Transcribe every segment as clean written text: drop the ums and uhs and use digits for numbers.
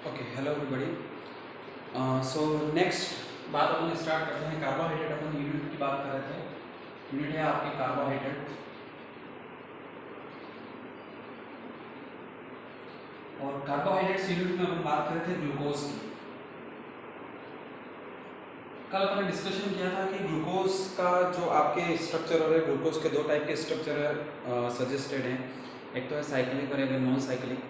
Okay, hello everybody. So next बात अपन start करते हैं। कार्बोहाइड्रेट, अपन यूनिट की बात कर रहे थे। यूनिट है आपकी कार्बोहाइड्रेट, और कार्बोहाइड्रेट्स यूनिट में अपन बात कर रहे थे ग्लूकोज की। कल अपन ने डिस्कशन किया था कि ग्लूकोज का जो आपके स्ट्रक्चर है, ग्लूकोज के दो टाइप के स्ट्रक्चर सजेस्टेड हैं। एक तो है साइक्लिक और एक नॉन साइक्लिक।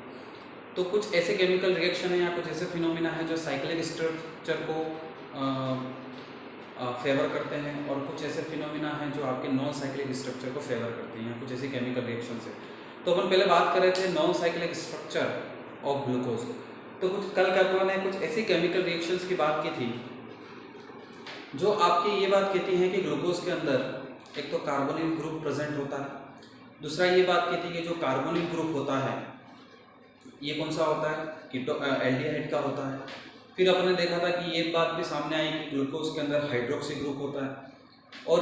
तो कुछ ऐसे केमिकल रिएक्शन है या कुछ ऐसे फिनोमिना है जो साइक्लिक स्ट्रक्चर को फेवर करते हैं, और कुछ ऐसे फिनोमिना हैं जो आपके नॉन साइक्लिक स्ट्रक्चर को फेवर करते हैं, या कुछ ऐसे केमिकल रिएक्शन से। तो अपन पहले बात कर रहे थे non cyclic structure of glucose. तो कुछ कल अपन ने कुछ ऐसी केमिकल रिएक्शंस की बात की थी जो आपकी ये बात कहती हैं कि ग्लूकोज के अंदर एक तो कार्बोनिल ग्रुप प्रेजेंट होता है। दूसरा ये बात कहती है कि जो कार्बोनिल ग्रुप होता है ये कौन सा होता है, एल्डिहाइड का होता है। फिर अपन ने देखा था कि ये बात भी सामने आई कि ग्लूकोज के अंदर हाइड्रोक्सी ग्रुप होता है। और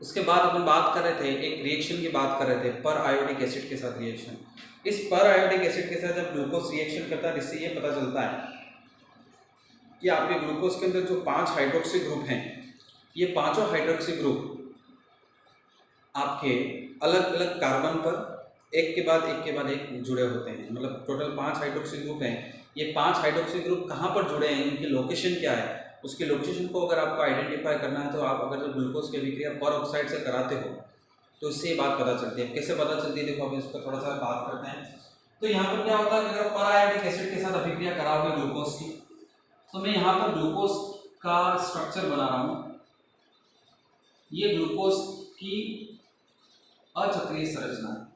उसके बाद अपन बात कर रहे थे, एक रिएक्शन की बात कर रहे थे, पर आयोडिक एसिड के साथ रिएक्शन। इस पर आयोडिक एसिड के साथ जब ग्लूकोज रिएक्शन करता है, जिससे ये पता चलता है कि आपके ग्लूकोज के अंदर जो 5 हाइड्रोक्सी ग्रुप हैं, ये पांचों हाइड्रोक्सी ग्रुप आपके अलग अलग कार्बन पर एक के बाद एक जुड़े होते हैं। मतलब टोटल 5 हाइड्रोक्सी ग्रुप हैं। ये 5 हाइड्रोक्सी ग्रुप कहाँ पर जुड़े हैं, इनकी लोकेशन क्या है, उसकी लोकेशन को अगर आपको आइडेंटिफाई करना है तो आप अगर जो ग्लूकोज की अभिक्रिया पर ऑक्साइड से कराते हो तो इससे ये बात पता चलती है। कैसे पता चलती है, देखो अब इस पर थोड़ा सा बात करते हैं। तो यहाँ पर क्या होता है कि अगर पर आयोडिक एसिड के साथ अभिक्रिया कराओगे ग्लूकोज की, तो मैं यहाँ पर ग्लूकोज का स्ट्रक्चर बना रहा हूँ। ये ग्लूकोज की अचक्रीय संरचना है।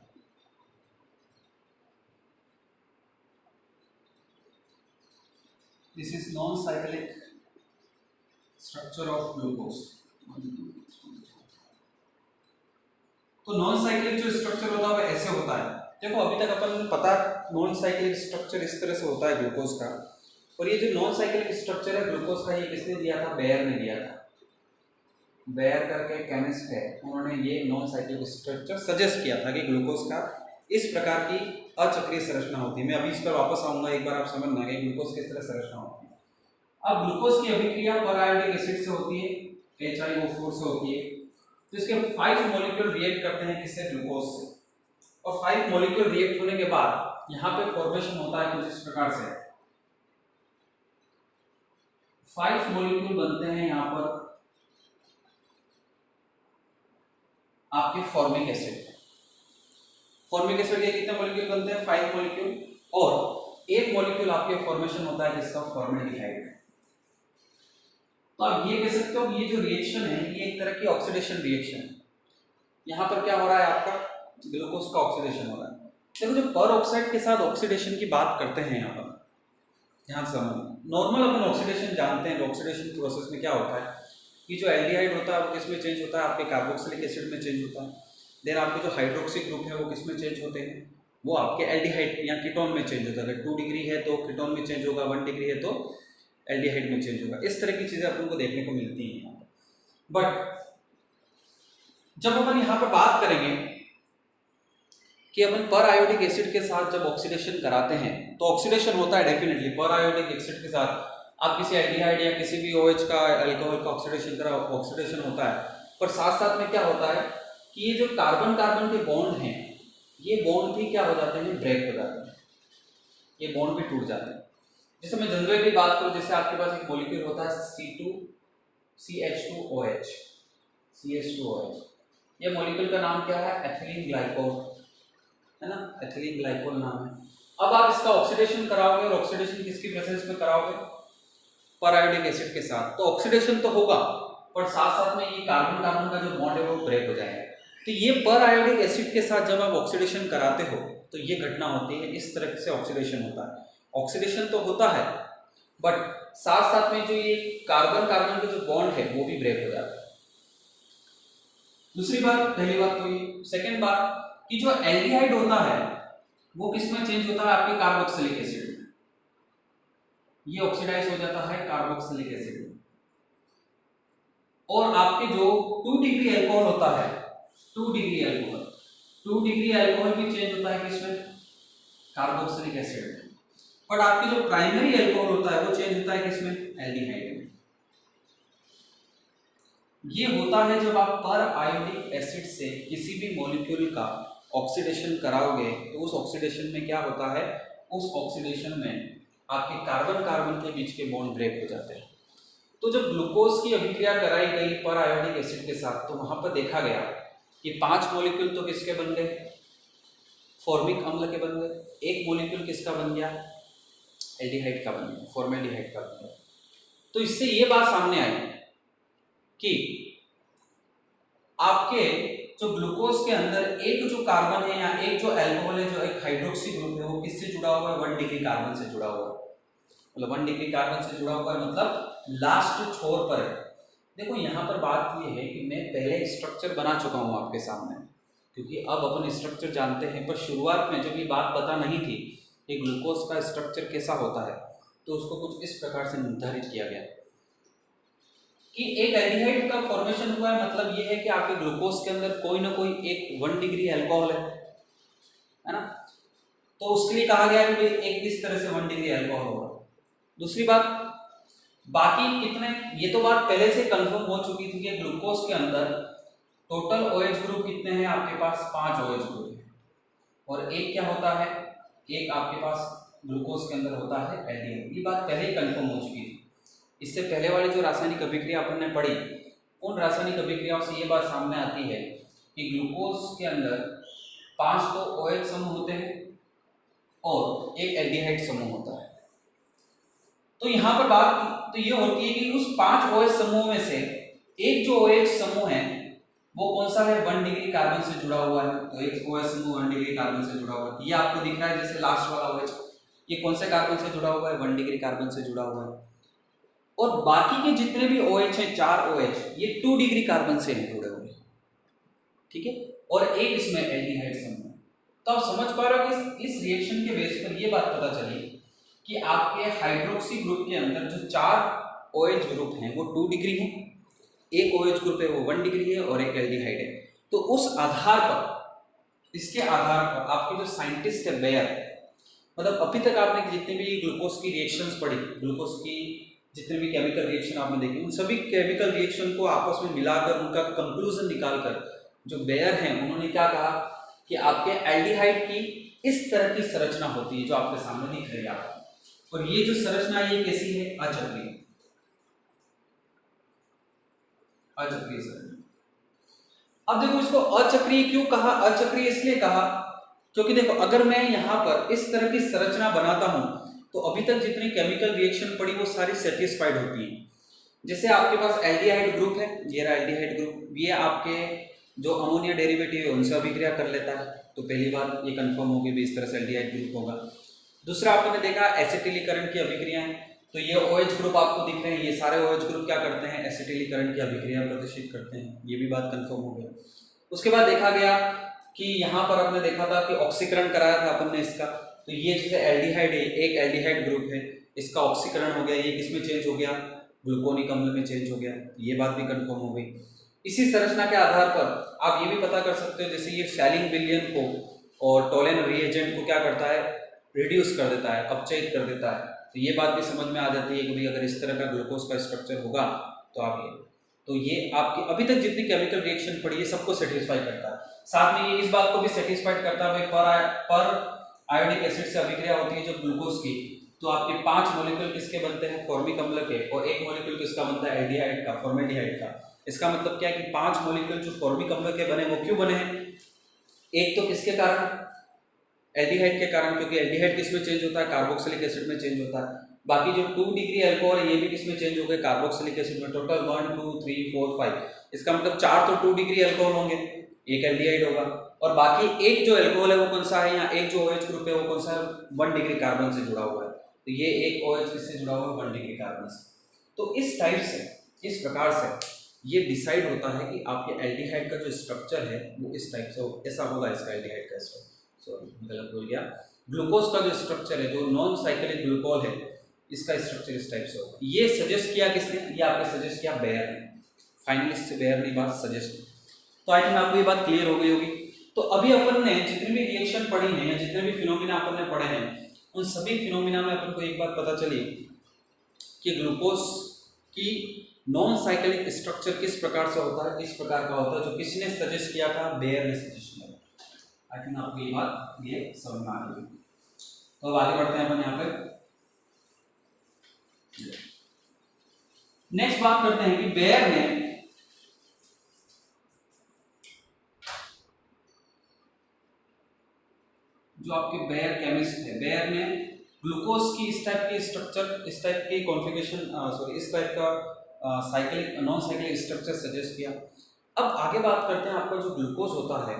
This is non-cyclic structure of glucose. तो नॉन साइक्लिक जो स्ट्रक्चर होता है वो ऐसे होता है। देखो अभी तक अपन पता नॉन साइक्लिक स्ट्रक्चर इस तरह से होता है ग्लूकोज का। और ये जो नॉन साइक्लिक स्ट्रक्चर है ग्लूकोज का, ये किसने दिया था, बेयर ने दिया था। बेयर करके केमिस्ट है, उन्होंने ये नॉन साइक्लिक स्ट्रक्चर सजेस्ट किया था कि ग्लूकोज का इस प्रकार की अचक्रीय संरचना होती है। मैं अभी इस पर वापस आऊंगा, एक बार आप समझना कि ग्लूकोज किस तरह संरचना होती है। अब ग्लूकोज की अभिक्रिया पर आयोडिक एसिड से होती है, HiO4 से होती है। तो इसके 5 मॉलिक्यूल रिएक्ट करते हैं किससे, ग्लूकोज से। और 5 मॉलिक्यूल रिएक्ट होने के बाद यहाँ पे फॉर्मेशन होता है कुछ इस प्रकार से। 5 मॉलिक्यूल बनते हैं यहाँ पर आपके फॉर्मिक एसिड। फॉर्मिक एसिड के कितने मॉलिक्यूल बनते हैं, 5 मॉलिक्यूल। और एक मॉलिक्यूल आपके फॉर्मेशन होता है जिसका फॉर्मेल्डिहाइड। तो आप ये कह सकते हो कि ये जो रिएक्शन है ये एक तरह की ऑक्सीडेशन रिएक्शन है। यहाँ पर क्या हो रहा है, आपका ग्लूकोज का ऑक्सीडेशन हो रहा है। देखो जो पर ऑक्साइड के साथ ऑक्सीडेशन की बात करते हैं यहाँ पर, ध्यान से नॉर्मल अपन ऑक्सीडेशन जानते हैं। ऑक्सीडेशन प्रोसेस में क्या होता है कि जो एल्डिहाइड होता है वो किस में चेंज होता है, आपके कार्बोक्सिलिक एसिड में चेंज होता है। देन आपके जो हाइड्रोक्सी ग्रुप है वो किस में चेंज होते हैं, वो आपके एल्डिहाइड या कीटोन में चेंज होता है। अगर 2 डिग्री है तो कीटोन में चेंज होगा, 1 डिग्री है तो एल्डिहाइड में चेंज होगा। इस तरह की चीजें अपन को देखने को मिलती हैं यहाँ पर। बट जब अपन यहाँ पर बात करेंगे कि अपन पर आयोडिक एसिड के साथ जब ऑक्सीडेशन कराते हैं तो ऑक्सीडेशन होता है डेफिनेटली पर आयोडिक एसिड के साथ। आप किसी एल्डिहाइड या किसी भी OH का अल्कोहल का ऑक्सीडेशन करा, ऑक्सीडेशन होता है। पर साथ साथ में क्या होता है कि ये जो कार्बन कार्बन के बॉन्ड हैं, ये बॉन्ड भी क्या हो जाते हैं, ब्रेक हो जाते हैं। ये बॉन्ड भी टूट जाते हैं। जैसे मैं जनरली बात करूं, जैसे आपके पास एक मॉलिक्यूल होता है CH2OH, CH2OH। ये मॉलिक्यूल का नाम क्या है, एथिलीन ग्लाइकोल है ना, एथिलीन ग्लाइकोल नाम है। अब आप इसका ऑक्सीडेशन कराओगे, और ऑक्सीडेशन किसकी प्रेजेंस में कराओगे, पर आयोडिक एसिड के साथ। तो ऑक्सीडेशन तो होगा, पर साथ साथ में ये कार्बन कार्बन का जो बॉन्ड है वो ब्रेक हो जाएगा। तो ये पर आयोडिक एसिड के साथ जब आप ऑक्सीडेशन कराते हो तो ये घटना होती है, इस तरह से ऑक्सीडेशन होता है। ऑक्सीडेशन तो होता है, बट साथ साथ में जो ये कार्बन कार्बन के जो बॉन्ड है वो भी ब्रेक हो जाता है। दूसरी बात, पहली बात तो ये। सेकेंड बात कि जो एल्डिहाइड होता है वो किस में चेंज होता है, आपके कार्बोक्सिलिक एसिड में। ये ऑक्सीडाइज हो जाता है कार्बोक्सिलिक एसिड में। और आपके जो 2 डिग्री अल्कोहल होता है, 2 डिग्री अल्कोहल, 2 डिग्री अल्कोहल भी चेंज होता है किसमें, कार्बोक्सिलिक एसिड में। बट आपकी जो प्राइमरी अल्कोहल होता है वो चेंज होता है किसमें, एल्डिहाइड में। ये होता है जब आप पर आयोडिक एसिड से किसी भी मॉलिक्यूल का ऑक्सीडेशन कराओगे तो उस ऑक्सीडेशन में क्या होता है, उस ऑक्सीडेशन में आपके कार्बन कार्बन के बीच के बॉन्ड ब्रेक हो जाते हैं। तो जब ग्लूकोज की अभिक्रिया कराई गई पर आयोडिक एसिड के साथ, तो वहां पर देखा गया कि 5 मॉलिक्यूल तो किसके बन गए, फॉर्मिक अम्ल के बन गए। एक मॉलिक्यूल किसका बन गया, एल्डिहाइड का बन गया, फॉर्मेल्डिहाइड का बन गया। तो इससे ये बात सामने आई कि आपके जो ग्लूकोज के अंदर एक जो कार्बन है या एक जो अल्कोहल है, जो एक हाइड्रोक्सी ग्रुप है, वो किससे जुड़ा हुआ है, 1 डिग्री कार्बन से जुड़ा हुआ है। मतलब 1 डिग्री कार्बन से जुड़ा हुआ है, मतलब लास्ट छोर पर है। देखो यहाँ पर बात ये है कि मैं पहले स्ट्रक्चर बना चुका हूँ आपके सामने, क्योंकि अब अपन स्ट्रक्चर जानते हैं, पर शुरुआत में जब ये बात पता नहीं थी कि ग्लूकोज का स्ट्रक्चर कैसा होता है, तो उसको कुछ इस प्रकार से निर्धारित किया गया कि एक एल्डिहाइड का फॉर्मेशन हुआ है, मतलब ये है कि आपके ग्लूकोज के अंदर कोई ना कोई एक 1 डिग्री अल्कोहल है ना। तो उसके लिए कहा गया कि एक इस तरह से 1 डिग्री अल्कोहल होगा। दूसरी बात, बाकी कितने, ये तो बात पहले से कंफर्म हो चुकी थी कि ग्लूकोज के अंदर टोटल OH ग्रुप कितने हैं आपके पास, 5 OH ग्रुप है। और एक क्या होता है, एक आपके पास ग्लूकोज के अंदर होता है एल्डिहाइड। ये बात पहले ही कंफर्म हो चुकी थी। इससे पहले वाली जो रासायनिक अभिक्रिया अपन ने पढ़ी, उन रासायनिक अभिक्रियाओं से ये बात सामने आती है कि ग्लूकोज के अंदर 5 तो OH समूह होते हैं और एक एल्डिहाइड समूह होता है। तो यहाँ पर बात तो ये होती है कि उस 5 OH समूह में से एक जो OH समूह है वो कौन सा है, 1 डिग्री कार्बन से जुड़ा हुआ है। तो एक OH समूह 1 डिग्री कार्बन से जुड़ा हुआ है। ये आपको दिख रहा है जैसे लास्ट वाला OH, ये कौन से कार्बन से जुड़ा हुआ है, 1 डिग्री कार्बन से जुड़ा हुआ है। और बाकी के जितने भी OH हैं, 4 OH, ये 2 डिग्री कार्बन से जुड़े हुए हैं, ठीक है। और एक इसमें एल्डिहाइड समूह। तो आप समझ पा रहे हो कि इस रिएक्शन के बेस पर ये बात पता चली कि आपके हाइड्रोक्सी ग्रुप के अंदर जो 4 OH ग्रुप हैं वो 2 डिग्री हैं, एक OH ग्रुप है वो 1 डिग्री है और एक एल्डिहाइड है। तो उस आधार पर, इसके आधार पर आपके जो साइंटिस्ट है बेयर, मतलब अभी तक आपने जितनी भी ग्लूकोज की रिएक्शंस पढ़ी, ग्लूकोज की जितने भी केमिकल रिएक्शन आपने देखे, उन सभी केमिकल रिएक्शन को आपस में मिलाकर उनका कंक्लूजन निकालकर जो बेयर हैं उन्होंने क्या कहा कि आपके एल्डिहाइड की इस तरह की संरचना होती है जो आपके सामने दिख रही है आपको। और ये जो संरचना ये कैसी है, अचक्रीय, अचक्रीय संरचना। अब देखो इसको अचक्रीय क्यों कहा, अचक्रीय इसलिए कहा क्योंकि देखो अगर मैं यहाँ पर इस तरह की संरचना बनाता हूं तो अभी तक जितनी केमिकल रिएक्शन पड़ी वो सारी सेटिस्फाइड होती है। जैसे आपके पास एल्डिहाइड ग्रुप है, ये रहा एल्डिहाइड ग्रुप, ये आपके जो अमोनिया डेरिवेटिव है उनसे अभिक्रिया कर लेता है। तो पहली बात ये कंफर्म होगी भी इस तरह से एल्डिहाइड ग्रुप होगा। दूसरा आपने देखा एसिटिलीकरण की अभिक्रियाएं, तो ये OH ग्रुप आपको दिख रहे हैं, ये सारे OH ग्रुप क्या करते हैं, एसिटिलीकरण की अभिक्रिया प्रदर्शित करते हैं। ये भी बात कंफर्म हो गया। उसके बाद देखा गया कि यहाँ पर आपने देखा था कि ऑक्सीकरण कराया था अपन ने इसका, तो ये जैसे एल्डिहाइड है, एक एल्डिहाइड ग्रुप है, इसका ऑक्सीकरण हो गया, ये किसमें चेंज हो गया, ग्लूकोनिक अम्ल में चेंज हो गया। ये बात भी कंफर्म हो गई। इसी संरचना के आधार पर आप ये भी पता कर सकते हो, जैसे ये फैलिंग विलयन को और टोलेन रिएजेंट को क्या करता है, रिड्यूस कर देता है, अपचयित कर देता है। तो ये बात भी समझ में आ जाती है कि भाई अगर इस तरह का ग्लूकोज का स्ट्रक्चर होगा तो आप ये आपकी अभी तक जितनी केमिकल रिएक्शन पड़ी है सबको सेटिस्फाई करता है। साथ में ये इस बात को भी सेटिस्फाइड करता है पर आयोडिक एसिड से अभिक्रिया होती है जो ग्लूकोज की, तो आपके 5 मॉलिक्यूल किसके बनते हैं, फॉर्मिक अम्ल के, और एक मॉलिक्यूल किसका बनता है, एल्डिहाइड का, फॉर्मेल्डिहाइड का। इसका मतलब क्या है कि 5 मॉलिक्यूल जो फॉर्मिक अम्ल के बने वो क्यों बने हैं, एक तो किसके कारण, एल्डिहाइड के कारण, क्योंकि एल्डिहाइड किसमें चेंज होता है, कार्बोक्सिलिक एसिड में चेंज होता है। बाकी जो 2 डिग्री अल्कोहल है ये भी किसमें चेंज हो गए, कार्बोक्सिलिक एसिड में। टोटल 1 2 3 4 5, इसका मतलब 4 तो 2 डिग्री अल्कोहल होंगे, एक एल्डिहाइड होगा, और बाकी एक जो अल्कोहल है वो कौन सा है, या एक जो OH ग्रुप है वो कौन सा है, 1 डिग्री कार्बन से जुड़ा हुआ है। तो ये एक OH किससे जुड़ा हुआ है, 1 डिग्री कार्बन से। तो इस टाइप से, इस प्रकार से ये डिसाइड होता है कि आपके एल्डिहाइड का जो स्ट्रक्चर है वो इस टाइप से ऐसा होगा। इसका एल्डिहाइड का स्ट्रक्चर, सॉरी गलत बोल गया, ग्लूकोज का जो स्ट्रक्चर है, जो नॉन साइक्लिक ग्लूकोज है, इसका स्ट्रक्चर इस टाइप से होगा। ये सजेस्ट किया किसने, ये आपने सजेस्ट किया बेयर ने। फाइनलिस्ट से बेयर ने बात सजेस्ट। तो आई थिंक आपको ये बात क्लियर हो गई होगी। तो अभी अपन ने जितनी भी रिएक्शन पढ़ी हैं या जितने भी फिनोमिना अपन ने पढ़े हैं उन सभी फिनोमिना में अपन को एक बात पता चली कि ग्लूकोज की नॉन साइक्लिक स्ट्रक्चर किस प्रकार से होता है, इस प्रकार का होता है, जो किसने सजेस्ट किया था, बेयर ने सजेस्ट किया था। आई थिंक आपको ये बात ये समझ में आ रही है। तो अब आगे बढ़ते हैं अपन यहाँ पे। नेक्स्ट बात करते हैं कि बेयर ने जो आपके बेयर केमिस्ट है, बेयर ने ग्लूकोज की इस टाइप के स्ट्रक्चर, इस टाइप के कॉन्फ़िगरेशन, सॉरी इस टाइप का cyclic non cyclic structure suggest किया। अब आगे बात करते हैं आपका जो ग्लूकोज होता है,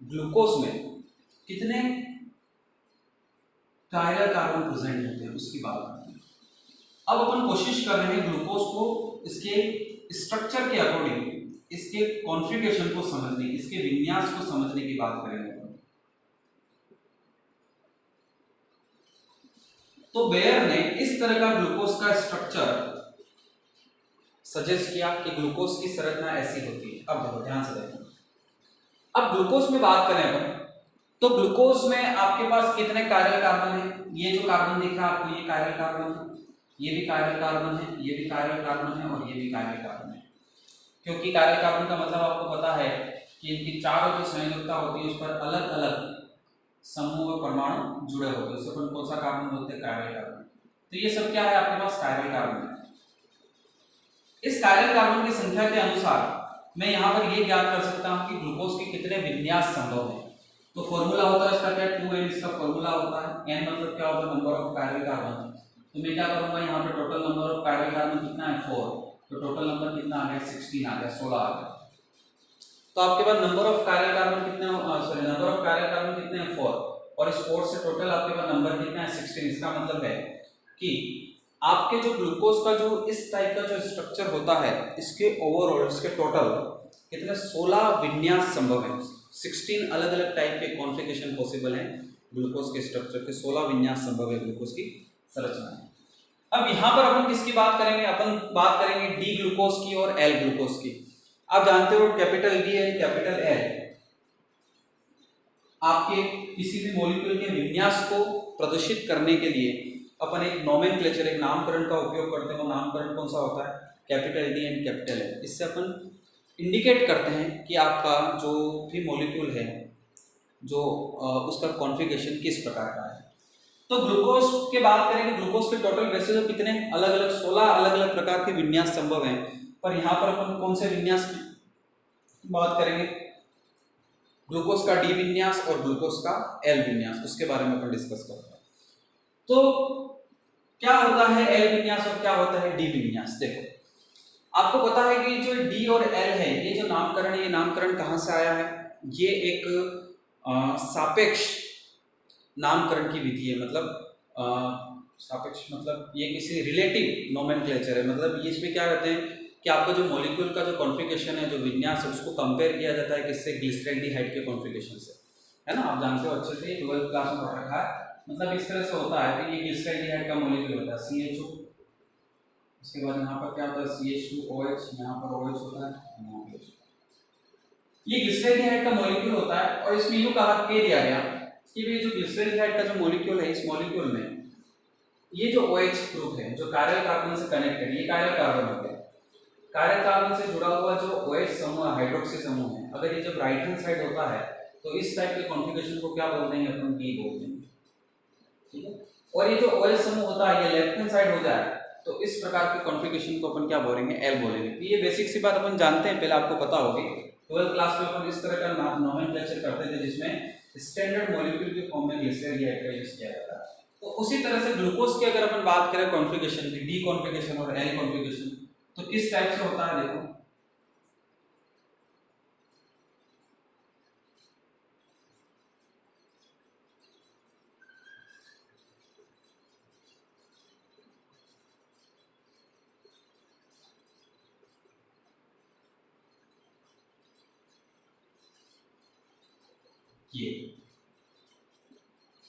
ग्लूकोज में कितने कायरल कार्बन प्रेजेंट होते हैं उसकी बात करते हैं। अब अपन कोशिश कर रहे हैं ग्लूकोज को इसके स्ट्रक्चर के अकॉर्डिंग, इसके कॉन्फ़िगरेशन को समझने, इसके विन्यास को समझने की बात करेंगे। तो बेयर ने इस तरह का ग्लूकोज का स्ट्रक्चर सजेस्ट किया कि ग्लूकोज की संरचना ऐसी होती है। अब देखो ध्यान से देखो, अब ग्लूकोज में बात करें अपन, तो ग्लूकोज में आपके पास कितने कायरल कार्बन है? ये जो कार्बन दिख रहा है आपको, ये कायरल कार्बन है, ये भी कायरल कार्बन है, ये भी कायरल कार्बन है और ये भी कायरल कार्बन है। क्योंकि कायरल कार्बन का मतलब आपको पता है कि इनकी चारों जो संयोजकता होती है उस पर अलग अलग समूह और परमाणु जुड़े होते हैं। अपन कौन सा कार्बन बोलते हैं? Chiral carbon. तो ये सब क्या है आपके पास? कायरल कार्बन है। इस कायरल कार्बन की संख्या के अनुसार मैं यहाँ पर ये ज्ञात कर सकता हूँ कि ग्लूकोज के कितने विन्यास संभव है। तो फॉर्मूला होता है इसका क्या? 2n इसका फॉर्मूला होता है। n मतलब क्या होता है? Number of chiral carbon. तो मैं क्या करूंगा, यहाँ पे total number of chiral carbon कितना है? 4। तो टोटल नंबर कितना आ गया? 16 आ गया, 16 आ गया। तो आपके पास नंबर ऑफ कायरल कार्बन कितने, sorry number of chiral carbon कितने हैं? 4। और इस 4 से टोटल आपके पास नंबर कितना है? 16। इसका मतलब है कि आपके जो ग्लूकोज का जो इस टाइप का जो स्ट्रक्चर होता है, इसके ओवरऑल, इसके टोटल कितने? 16 विन्यास संभव है। 16 अलग अलग टाइप के कॉन्फ़िगरेशन पॉसिबल हैं ग्लूकोज के स्ट्रक्चर के। 16 विन्यास संभव है ग्लूकोज की संरचना में। अब यहाँ पर अपन किसकी बात करेंगे? अपन बात करेंगे डी ग्लूकोज की और एल ग्लूकोज की। आप जानते हो capital D and capital L आपके किसी भी मॉलिक्यूल के विन्यास को प्रदर्शित करने के लिए अपन एक नोमेनक्लेचर, एक नामकरण का उपयोग करते हैं। वो नामकरण कौन सा होता है? Capital D and capital L. इससे अपन इंडिकेट करते हैं कि आपका जो भी मॉलिक्यूल है, जो उसका कॉन्फ़िगरेशन किस प्रकार का है। तो ग्लूकोज के बात करेंगे, ग्लूकोज के टोटल वैसे तो कितने अलग अलग 16 अलग अलग प्रकार के विन्यास संभव हैं, पर यहाँ पर अपन कौन से विन्यास की बात करेंगे? ग्लूकोज का डी विन्यास और ग्लूकोज का एल विन्यास, उसके बारे में अपन डिस्कस करते हैं। तो क्या होता है एल विन्यास और क्या होता है डी विन्यास? देखो आपको पता है कि जो डी और एल है, ये जो नामकरण है, ये नामकरण कहाँ से आया है? ये एक सापेक्ष नामकरण की विधि है। मतलब सापेक्ष मतलब ये किसी रिलेटिव नोमेनक्लेचर है। मतलब ये इसमें क्या कहते हैं कि आपका जो मॉलिक्यूल का जो कॉन्फ़िगरेशन है, जो विन्यास है, उसको कंपेयर किया जाता है किससे? ग्लिसरॉल्डिहाइड के कॉन्फ़िगरेशन से, है ना। आप जानते हो अच्छे से, 12th क्लास में पढ़ रखा है। मतलब इस तरह से होता है कि ये ग्लिसरॉल्डिहाइड का मॉलिक्यूल होता है CHO, उसके बाद यहाँ पर क्या होता है? CH2OH, यहाँ पर OH होता है, यहाँ पर ये ग्लिसरॉल्डिहाइड का मॉलिक्यूल होता है। और इसमें यूँ कहा दिया गया कि ये जो ग्लिसरॉल्डिहाइड का जो मॉलिक्यूल है, इस मॉलिक्यूल में ये जो OH ग्रुप है, जो कायरल कार्बन से कनेक्टेड, ये कायरल कार्बन होते हैं। कायरल कार्बन से जुड़ा हुआ जो OH समूह, हाइड्रोक्सी समूह है, अगर ये जब राइट हैंड साइड होता है तो इस टाइप के कॉन्फ़िगरेशन को क्या बोलते हैं? अपन डी बोलते हैं, ठीक है। और ये जो OH समूह होता है, ये लेफ्ट हैंड साइड हो जाए तो इस प्रकार के कॉन्फ़िगरेशन को अपन क्या बोलेंगे? एल बोलेंगे। तो ये बेसिक सी बात अपन जानते हैं, पहले आपको पता होगी। 12th क्लास में अपन इस तरह का नोमेनक्लेचर करते थे जिसमें स्टैंडर्ड मॉलिक्यूल के फॉर्म में ग्लिसरॉल्डिहाइड का यूज किया जाता है। तो उसी तरह से ग्लूकोज की अगर अपन बात करें कॉन्फ़िगरेशन की, डी कॉन्फ़िगरेशन और एल कॉन्फ़िगरेशन, तो किस टाइप से होता है? देखो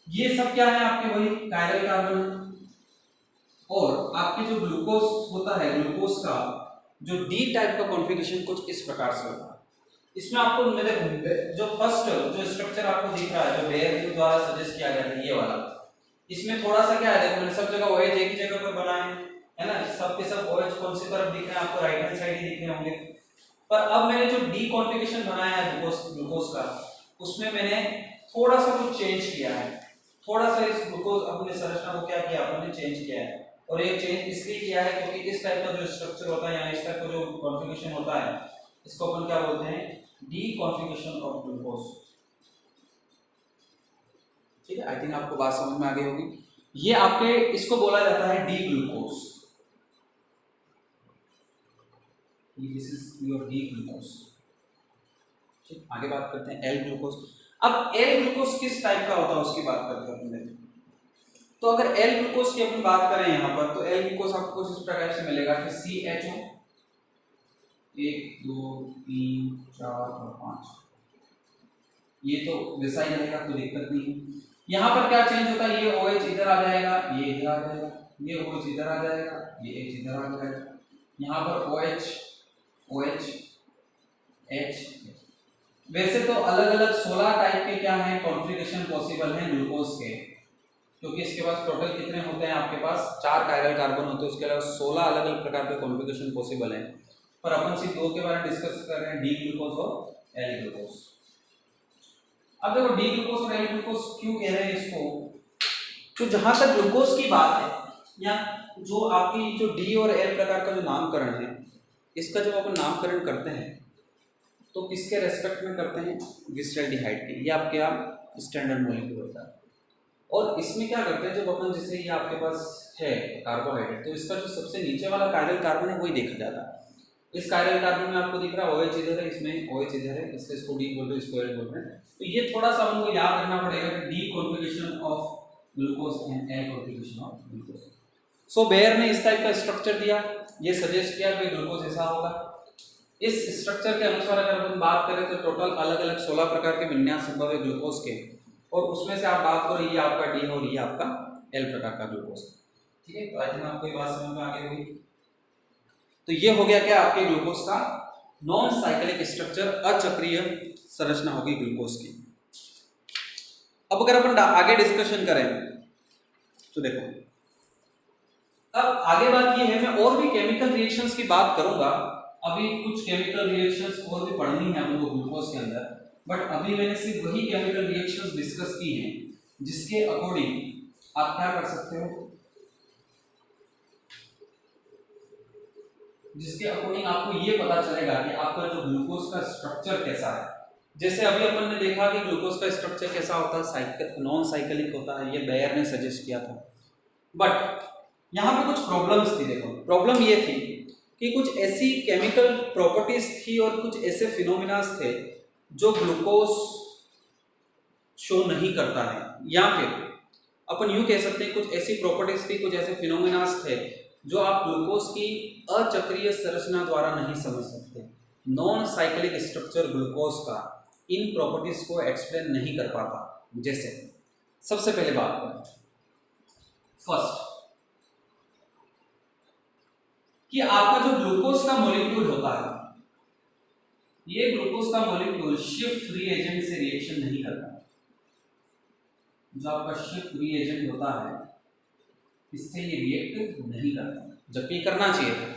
ये सब क्या है? आपके वही कायरल कार्बन। और आपके जो ग्लूकोज होता है, ग्लूकोज का जो डी टाइप का कॉन्फ़िगरेशन कुछ इस प्रकार से होता है। इसमें आपको मेरे जो फर्स्ट जो स्ट्रक्चर आपको दिख रहा है, जो बेयर के द्वारा सजेस्ट किया गया था, ये वाला, इसमें थोड़ा सा क्या है, देखो मैंने सब जगह OH एक ही जगह पर बनाए है ना, सब के सब OH कौन सी तरफ दिख रहे हैं आपको, राइट हैंड साइड ही दिख रहे होंगे। पर अब मैंने जो डी कॉन्फ़िगरेशन बनाया है ग्लूकोज का, उसमें मैंने थोड़ा सा कुछ चेंज किया है, थोड़ा सा इस ग्लूकोज अपने संरचना को क्या किया आपने चेंज किया है। और ये चेंज इसलिए किया है क्योंकि इस टाइप का जो स्ट्रक्चर होता है या इस टाइप का जो कॉन्फ़िगरेशन होता है, इसको अपन क्या बोलते हैं, डी कॉन्फ़िगरेशन ऑफ ग्लूकोज। ठीक है, आई थिंक आपको बात समझ में आ गई होगी। ये आपके इसको बोला जाता है D glucose, this is your D glucose. ठीक, आगे बात करते हैं एल ग्लूकोज। अब एल ग्लूकोज किस टाइप का होता है उसकी बात करते हैं अपन। तो अगर एल ग्लूकोज की अपन बात करें यहाँ पर, तो एल ग्लूकोज आपको इस प्रकार से मिलेगा कि CHO 1 2 3 4 और 5, ये तो वैसा ही रहेगा, कोई दिक्कत नहीं है। यहाँ पर क्या चेंज होता है, ये OH इधर आ जाएगा, ये इधर आ जाएगा, ये OH इधर आ जाएगा, ये H इधर आ जाएगा। यहाँ पर OH OH H। वैसे तो अलग अलग 16 टाइप के क्या हैं कॉन्फ़िगरेशन पॉसिबल हैं ग्लूकोज के, क्योंकि इसके पास टोटल कितने होते हैं आपके पास 4 कायरल कार्बन होते हैं, उसके अलावा 16 अलग अलग प्रकार के कॉन्फ़िगरेशन पॉसिबल हैं। पर अपन सिर्फ 2 के बारे में डिस्कस कर रहे हैं, डी ग्लूकोज और एल ग्लूकोज। अब देखो डी ग्लूकोज और एल ग्लूकोज क्यों कह रहे हैं इसको, तो जहां तक ग्लूकोज की बात है, या जो आपकी जो डी और एल प्रकार का जो नामकरण है, इसका जब अपन नामकरण करते हैं तो किसके रेस्पेक्ट में करते हैं, ग्लिसरॉल्डिहाइड के, ये आपके आप स्टैंडर्ड मॉलिक्यूल होता है। और इसमें क्या करते हैं, जब अपन जैसे ये आपके पास है कार्बोहाइड्रेट, तो इसका जो सबसे नीचे वाला कायरल कार्बन है वही देखा जाता है। इस कायरल कार्बन में आपको दिख रहा है OH इधर है, इसमें OH इधर है, इसको डी बोल रहे हैं, इसको एल बोल रहे हैं। तो ये थोड़ा सा हमको याद रखना पड़ेगा कि D configuration of glucose and L configuration of glucose. So Baeyer ने इस टाइप का स्ट्रक्चर दिया, ये सजेस्ट किया कि ग्लूकोज ऐसा होगा। इस स्ट्रक्चर के अनुसार अगर अपन बात करें तो टोटल अलग अलग 16 प्रकार के विन्यास संभव है ग्लूकोज के, और उसमें से आप बात करो ये आपका डी और ये आपका एल प्रकार का ग्लूकोज। ठीक है, तो आई थिंक आपको ये बात समझ में आ गई होगी। तो ये हो गया क्या आपके ग्लूकोज का नॉन साइक्लिक स्ट्रक्चर, अचक्रीय संरचना होगी ग्लूकोज की। अब अगर अपन आगे डिस्कशन करें तो देखो, अब आगे बात ये है, मैं और भी केमिकल रिएक्शंस की बात करूंगा, अभी कुछ केमिकल रिएक्शंस और भी पढ़नी है हमको ग्लूकोज के अंदर, बट अभी मैंने सिर्फ वही केमिकल रिएक्शंस डिस्कस की हैं जिसके अकॉर्डिंग आप क्या कर सकते हो, जिसके अकॉर्डिंग आपको ये पता चलेगा कि आपका जो ग्लूकोज का स्ट्रक्चर कैसा है। जैसे अभी अपन ने देखा कि ग्लूकोज का स्ट्रक्चर कैसा होता है, साइकिल नॉन साइक्लिक होता है, ये बेयर ने सजेस्ट किया था। बट यहाँ पे कुछ प्रॉब्लम्स थी। देखो प्रॉब्लम ये थी कि कुछ ऐसी केमिकल प्रॉपर्टीज थी और कुछ ऐसे फिनोमिनास थे जो ग्लूकोज शो नहीं करता है, या फिर अपन यूं कह सकते हैं कुछ ऐसी प्रॉपर्टीज थी, कुछ ऐसे फिनोमिनास थे जो आप ग्लूकोज की अचक्रीय संरचना द्वारा नहीं समझ सकते। नॉन साइक्लिक स्ट्रक्चर ग्लूकोज का इन प्रॉपर्टीज को एक्सप्लेन नहीं कर पाता। जैसे सबसे पहले बात करें फर्स्ट कि आपका जो ग्लूकोज का मॉलिक्यूल होता है, ये ग्लूकोज का मॉलिक्यूल शिफ्ट फ्री एजेंट से रिएक्शन नहीं करता। जो आपका शिफ्ट फ्री एजेंट होता है इससे ये रिएक्ट नहीं करता, जबकि करना चाहिए था।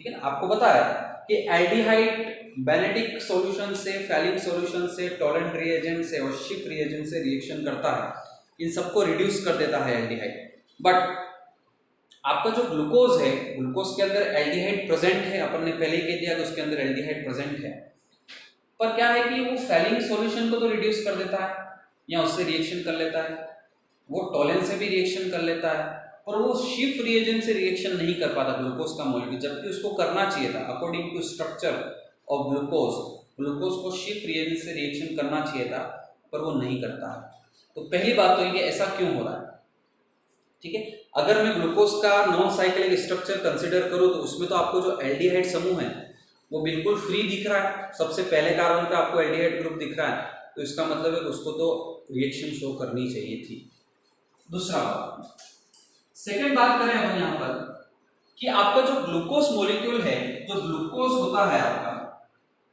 ठीक है ना, आपको पता है कि एल्डिहाइड बेनेडिक सॉल्यूशन से, फैलिंग सॉल्यूशन से, टोलेंट रिएजेंट से और शिफ्ट रिएजेंट से रिएक्शन करता है, इन सबको रिड्यूस कर देता है एल्डिहाइड। बट आपका जो ग्लूकोज है, ग्लूकोज के अंदर एल्डिहाइड प्रेजेंट है, अपन ने पहले ही कह दिया कि उसके अंदर एल्डिहाइड प्रेजेंट है, पर क्या है कि वो फैलिंग सॉल्यूशन को तो रिड्यूस कर देता है या उससे रिएक्शन कर लेता है, वो टोलेंट से भी रिएक्शन कर लेता है, पर वो शिफ्ट रिएजेंट से रिएक्शन नहीं कर पाता ग्लूकोज का मॉलिक्यूल, जबकि उसको करना चाहिए था। According to structure of glucose, glucose को शिफ्ट रिएजेंट से रिएक्शन करना चाहिए था, पर वो नहीं करता है। तो पहली बात तो ये ऐसा क्यों हो रहा है। ठीक है, अगर मैं ग्लूकोज का नॉन साइक्लिक स्ट्रक्चर कंसीडर करूं तो उसमें तो आपको जो एल्डिहाइड समूह है वो बिल्कुल फ्री दिख रहा है, सबसे पहले कार्बन पे आपको एल्डिहाइड ग्रुप दिख रहा है, तो इसका मतलब है कि उसको तो रिएक्शन शो करनी चाहिए थी। दूसरा बात, सेकेंड बात करें हम यहाँ पर कि आपका जो ग्लूकोज मॉलिक्यूल है, जो ग्लूकोज होता है आपका,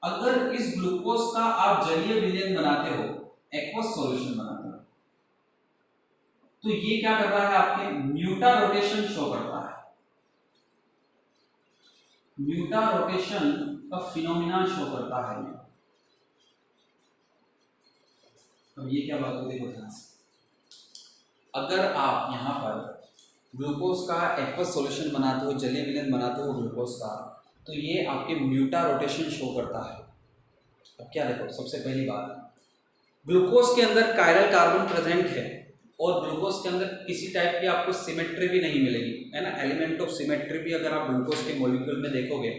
अगर इस ग्लूकोज का आप जलीय विलयन बनाते हो, एक्वस सॉल्यूशन बनाते हो, तो ये क्या कर रहा है, आपके म्यूटा रोटेशन शो करता है, म्यूटा रोटेशन का फिनोमिना शो करता है। अब ये क्या बात होती है ध्यान से, अगर आप यहाँ पर ग्लूकोज का एक्वस सॉल्यूशन बनाते हो, जलीय विलयन बनाते हो ग्लूकोज का, तो ये आपके म्यूटा रोटेशन शो करता है। अब क्या देखो, सबसे पहली बात, ग्लूकोज के अंदर कायरल कार्बन प्रेजेंट है और ग्लूकोज के अंदर किसी टाइप की आपको सिमेट्री भी नहीं मिलेगी, है ना, एलिमेंट ऑफ सिमेट्री भी अगर आप ग्लूकोज के मॉलिक्यूल में देखोगे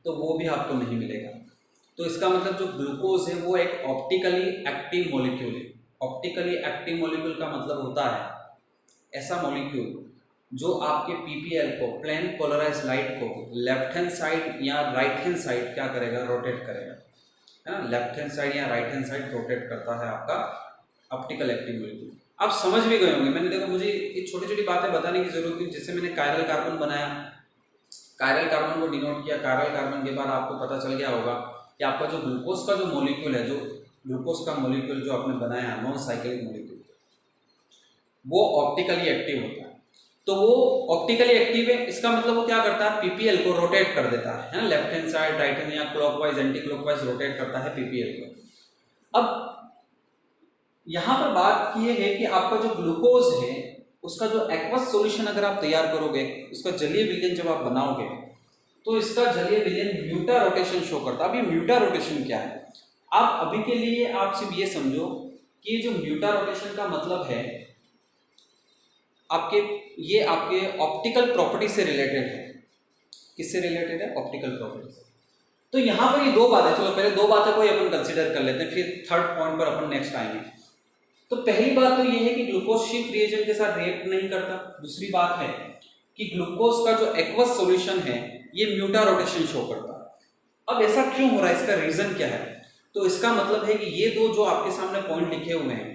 तो वो भी आपको नहीं मिलेगा। तो इसका मतलब जो ग्लूकोज है वो एक ऑप्टिकली एक्टिव मॉलिक्यूल है। ऑप्टिकली एक्टिव मॉलिक्यूल का मतलब होता है ऐसा मॉलिक्यूल जो आपके पीपीएल को, प्लेन पोलराइज लाइट को, लेफ्ट हैंड साइड या राइट हैंड साइड क्या करेगा, रोटेट करेगा, है ना, लेफ्ट हैंड साइड या राइट हैंड साइड रोटेट करता है आपका ऑप्टिकल एक्टिव मॉलिक्यूल। आप समझ भी गए होंगे, मैंने देखो मुझे ये छोटी छोटी बातें बताने की जरूरत थी, जिससे मैंने कायरल कार्बन बनाया, कायरल कार्बन को डिनोट किया। कायरल कार्बन के बाद आपको पता चल गया होगा कि आपका जो ग्लूकोज का जो मॉलिक्यूल है, जो ग्लूकोज का मॉलिक्यूल जो आपने बनाया नॉन साइक्लिक मॉलिक्यूल, वो ऑप्टिकली एक्टिव होता है। तो वो ऑप्टिकली एक्टिव है, इसका मतलब वो क्या करता है, पीपीएल को रोटेट कर देता है ना, left hand side, right hand या क्लॉकवाइज, एंटी क्लॉकवाइज रोटेट करता है पीपीएल को। अब यहां पर बात ये है कि आपका जो ग्लूकोज है उसका जो एक्वस सॉल्यूशन अगर आप तैयार करोगे, उसका जलीय विलयन जब आप बनाओगे, तो इसका जलीय विलयन म्यूटा रोटेशन शो करता है। अब ये म्यूटा रोटेशन क्या है, आप अभी के लिए आप सिर्फ ये समझो कि जो म्यूटा रोटेशन का मतलब है आपके, ये आपके ऑप्टिकल प्रॉपर्टी से रिलेटेड है। किससे रिलेटेड है, ऑप्टिकल प्रॉपर्टी से। तो यहां पर ये दो बातें, चलो पहले दो बातें को ही अपन कंसीडर कर लेते हैं, फिर थर्ड पॉइंट पर अपन नेक्स्ट आएंगे। तो पहली बात तो ये है कि ग्लूकोज शिफ्ट रिएजेंट के साथ रिएक्ट नहीं करता। दूसरी बात है कि ग्लूकोज का जो एक्वस सॉल्यूशन है ये म्यूटा रोटेशन शो करता है। अब ऐसा क्यों हो रहा है, इसका रीजन क्या है, तो इसका मतलब है कि ये दो जो आपके सामने पॉइंट लिखे हुए हैं,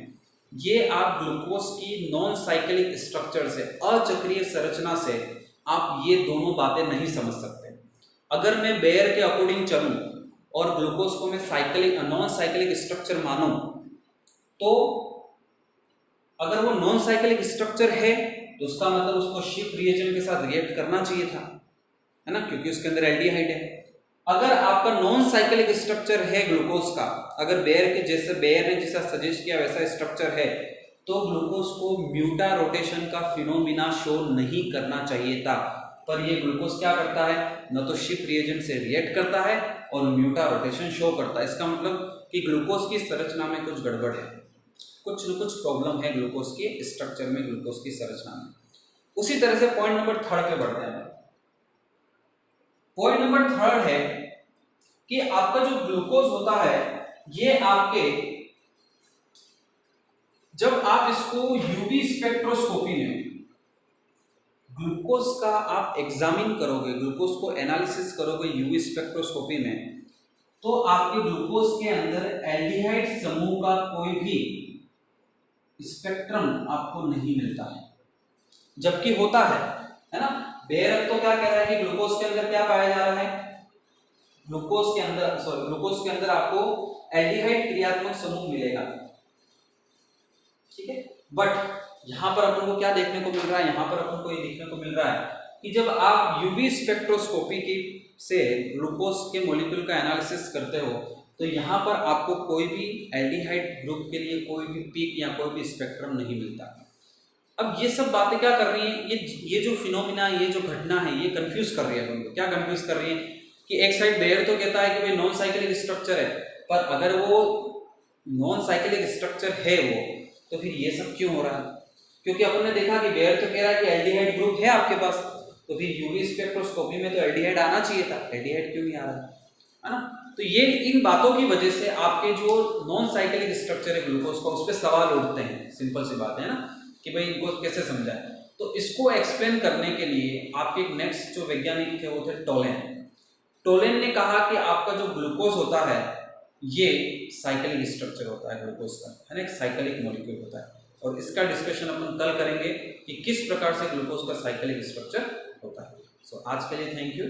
ये आप ग्लूकोज की नॉन साइक्लिक स्ट्रक्चर से, अचक्रीय संरचना से आप ये दोनों बातें नहीं समझ सकते। अगर मैं बेयर के अकॉर्डिंग चलूं और ग्लूकोज को मैं साइक्लिक, नॉन साइक्लिक स्ट्रक्चर मानूं, तो अगर वो नॉन साइक्लिक स्ट्रक्चर है तो उसका मतलब उसको शिफ्ट रिएजेंट के साथ रिएक्ट करना चाहिए था, है ना, क्योंकि उसके अंदर एल्डिहाइड है। अगर आपका नॉन साइक्लिक स्ट्रक्चर है ग्लूकोज का, अगर बेयर के जैसे, बेयर ने जैसा सजेस्ट किया वैसा स्ट्रक्चर है, तो ग्लूकोज को म्यूटा रोटेशन का फिनोमिना शो नहीं करना चाहिए था। पर ये ग्लूकोज क्या करता है, न तो शिफ्ट रिएजेंट से रिएक्ट करता है और म्यूटा रोटेशन शो करता है। इसका मतलब कि ग्लूकोज की संरचना में कुछ गड़बड़ है, कुछ न कुछ प्रॉब्लम है ग्लूकोज के स्ट्रक्चर में, ग्लूकोज की संरचना में। उसी तरह से पॉइंट नंबर थर्ड पे बढ़ते हैं। पॉइंट नंबर थर्ड है कि आपका जो ग्लूकोज होता है ये आपके, जब आप इसको यूवी स्पेक्ट्रोस्कोपी में ग्लूकोज का आप एग्जामिन करोगे, ग्लूकोज को एनालिसिस करोगे यूवी स्पेक्ट्रोस्कोपी में, तो आपके ग्लूकोज के अंदर एल्डिहाइड समूह का कोई भी स्पेक्ट्रम आपको नहीं मिलता है, जबकि होता है ना। बेयर तो क्या कह रहा है कि ग्लूकोज के अंदर क्या पाया जा रहा है, ग्लूकोज के अंदर आपको एल्डिहाइड क्रियात्मक समूह मिलेगा, ठीक है। बट यहां पर अपन को क्या देखने को मिल रहा है, यहां पर अपन को ये देखने को मिल रहा है कि जब आप यूवी स्पेक्ट्रोस्कोपी की से ग्लूकोज के मॉलिक्यूल का एनालिसिस करते हो, तो यहाँ पर आपको कोई भी एल्डिहाइड ग्रुप के लिए कोई भी पीक या कोई भी स्पेक्ट्रम नहीं मिलता। अब ये सब बातें क्या कर रही हैं, ये जो फिनोमिना, ये जो घटना है, ये कंफ्यूज कर रही है अपन को। क्या कंफ्यूज कर रही है कि एक साइड बेयर तो कहता है कि भाई नॉन साइक्लिक स्ट्रक्चर है, पर अगर वो नॉन साइक्लिक स्ट्रक्चर है वो, तो फिर ये सब क्यों हो रहा है, क्योंकि अपन ने देखा कि बेयर तो कह रहा है कि एल्डिहाइड ग्रुप है आपके पास, तो फिर यूवी स्पेक्ट्रोस्कोपी में तो एल्डिहाइड आना चाहिए था, एल्डिहाइड क्यों नहीं आ रहा है ना। तो ये इन बातों की वजह से आपके जो नॉन साइक्लिक स्ट्रक्चर है ग्लूकोज का, उस पर सवाल उठते हैं। सिंपल सी बात है ना कि भाई इनको कैसे समझाएं। तो इसको एक्सप्लेन करने के लिए आपके नेक्स्ट जो वैज्ञानिक थे वो थे टोलेन। टोलेन ने कहा कि आपका जो ग्लूकोज होता है ये साइक्लिक स्ट्रक्चर होता है ग्लूकोज का, है ना, एक साइक्लिक मॉलिक्यूल होता है। और इसका डिस्कशन अपन कल करेंगे कि किस प्रकार से ग्लूकोज का साइक्लिक स्ट्रक्चर होता है। सो आज के लिए थैंक यू।